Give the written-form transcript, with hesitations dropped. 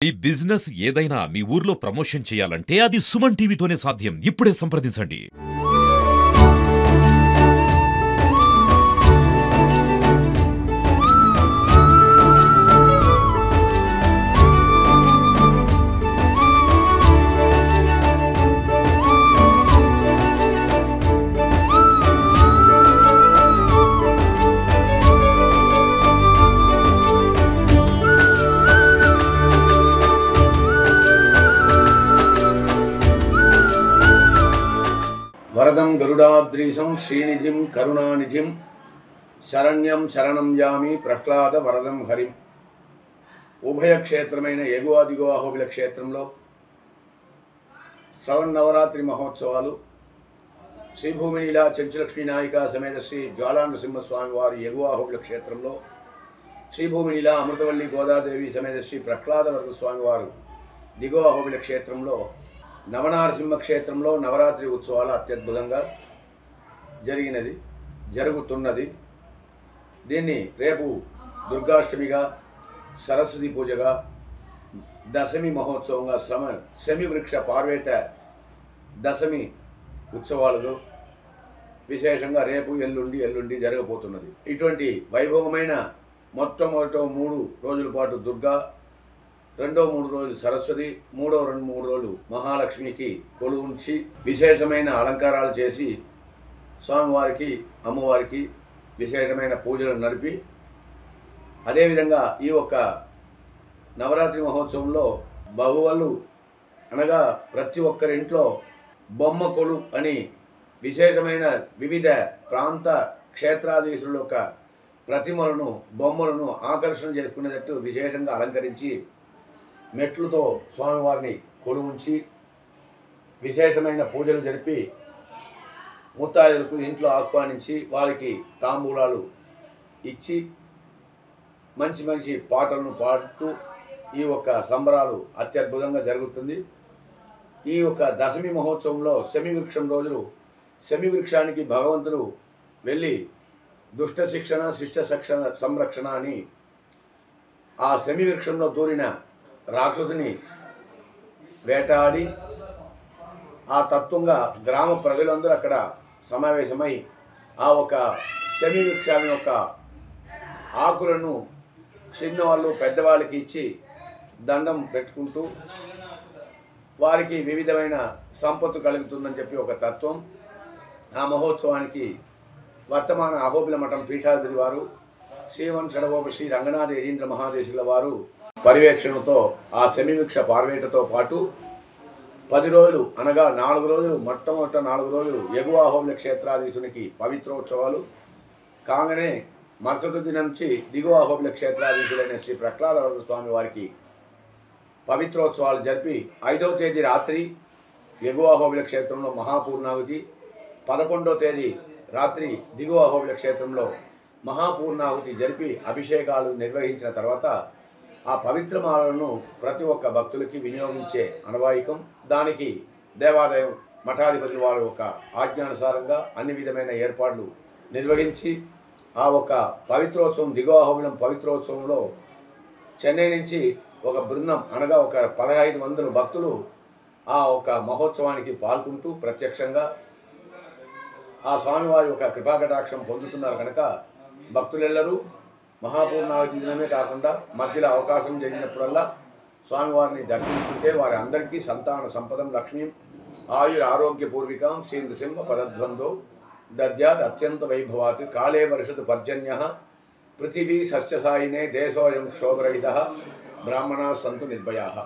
ఈ బిజినెస్ ఏదైనా మీ ఊర్లో ప్రమోషన్ చేయాలంటే అది సుమన్ టీవీతోనే సాధ్యం. ఇప్పుడే సంప్రదించండి. वरदं गरुडाद्रीशं श्रीनिधिं करुणानिधिं शरण्यं शरणं यामि प्रह्लाद वरदं हरिं उभय क्षेत्रమైన ఎగువ దిగువ అహోబిల క్షేత్రంలో శ్రవణ నవరాత్రి మహోత్సవాలు శ్రీ భూమి లీలా చెంచులక్ష్మీ నాయిక సమేత శ్రీ జ్వాలానరసింహ స్వామి వారి ఎగువ అహోబిల క్షేత్రంలో శ్రీ భూమి లీలా అమృతవల్లి గోదాదేవి సమేత శ్రీ ప్రహ్లాద వరద స్వామి వారు దిగువ అహోబిల క్షేత్రంలో నవనారసింహ క్షేత్రంలో నవరాత్రి ఉత్సవాలు అత్యద్భుతంగా జరుగుతున్నది. దీన్ని రేపు దుర్గాష్టమిగా, సరస్వతి పూజగా, దశమి మహోత్సవంగా, శమి వృక్ష పార్వేట దశమి ఉత్సవాలు విశేషంగా రేపు ఎల్లుండి జరగబోతున్నది. ఇటువంటి వైభవమైన మొట్టమొదట 3 రోజుల పాటు దుర్గా, రెండో 3 రోజులు సరస్వతి, మూడో 2-3 రోజులు మహాలక్ష్మికి కొలువు ఉంచి విశేషమైన అలంకారాలు చేసి స్వామివారికి, అమ్మవారికి విశేషమైన పూజలు నడిపి, అదేవిధంగా ఈ ఒక్క నవరాత్రి మహోత్సవంలో బహువళ్ళు అనగా ప్రతి ఒక్కరింట్లో బొమ్మ కొలు అని విశేషమైన వివిధ ప్రాంత క్షేత్రాధీశుల యొక్క ప్రతిమలను, బొమ్మలను ఆకర్షణ చేసుకునేటట్టు విశేషంగా అలంకరించి మెట్లతో స్వామివారిని కొలువుంచి విశేషమైన పూజలు జరిపి ముత్తాయిలకు ఇంట్లో ఆహ్వానించి వారికి తాంబూలాలు ఇచ్చి మంచి మంచి పాటలను పాడుతూ ఈ ఒక్క సంబరాలు అత్యద్భుతంగా జరుగుతుంది. ఈ యొక్క దశమి మహోత్సవంలో శమి వృక్షం రోజులు శమి వృక్షానికి భగవంతుడు వెళ్ళి దుష్ట శిక్షణ, శిష్ట సంరక్షణ అని ఆ శమి వృక్షంలో దూరిన రాక్షసుని వేటాడి ఆ తత్వంగా గ్రామ ప్రజలందరూ అక్కడ సమావేశమై ఆ ఒక శమి వృక్షాన్ని యొక్క ఆకులను చిన్నవాళ్ళు పెద్దవాళ్ళకి ఇచ్చి దండం పెట్టుకుంటూ వారికి వివిధమైన సంపత్తు కలుగుతుందని చెప్పి ఒక తత్వం. ఆ మహోత్సవానికి వర్తమాన అహోబిల మఠం పీఠాధిపతి వారు శ్రీవన్ షడగోప శ్రీ రంగనాథ యతీంద్ర మహాదేశుల వారు పర్యవేక్షణతో ఆ శమివృక్ష పార్వేటతో పాటు 10 రోజులు అనగా 4 రోజులు, మొట్టమొదట 4 రోజులు ఎగువ అహోబిల క్షేత్రాధీశునికి పవిత్రోత్సవాలు కాగానే మరుసటి దినం నుంచి దిగువ అహోబిల క్షేత్రాధీశులైన శ్రీ ప్రహ్లాద వరద స్వామి వారికి పవిత్రోత్సవాలు జరిపి 5వ తేదీ రాత్రి ఎగువ అహోబిల క్షేత్రంలో మహాపూర్ణాహుతి, 11వ తేదీ రాత్రి దిగువ అహోబిల క్షేత్రంలో మహాపూర్ణాహుతి జరిపి అభిషేకాలు నిర్వహించిన తర్వాత ఆ పవిత్రమాలను ప్రతి ఒక్క భక్తులకి వినియోగించే అనవాయికం. దానికి దేవాలయం మఠాధిపతుల వారి ఒక ఆజ్ఞానుసారంగా అన్ని విధమైన ఏర్పాట్లు నిర్వహించి ఆ ఒక పవిత్రోత్సవం దిగువ అహోబిలం పవిత్రోత్సవంలో చెన్నై నుంచి ఒక బృందం అనగా ఒక 1500 భక్తులు ఆ ఒక మహోత్సవానికి పాల్గొంటూ ప్రత్యక్షంగా ఆ స్వామివారి యొక్క కృపాకటాక్షం పొందుతున్నారు కనుక భక్తులెల్లరూ మహాపూర్ణాహుతి దినమే కాకుండా మధ్యలో అవకాశం జరిగినప్పుడల్లా స్వామివారిని దర్శించుకుంటే వారి అందరికీ సంతాన సంపదం లక్ష్మీం ఆయుర ఆరోగ్య పూర్వికాం శ్రీ నృసింహ పదద్వందో దద్యాద్ అత్యంత వైభవాత్ కాళే వర్షతు పర్జన్య పృథివీ సస్యసాయినే దేశోయం క్షోభరహిత బ్రాహ్మణా సంతు నిర్భయాః.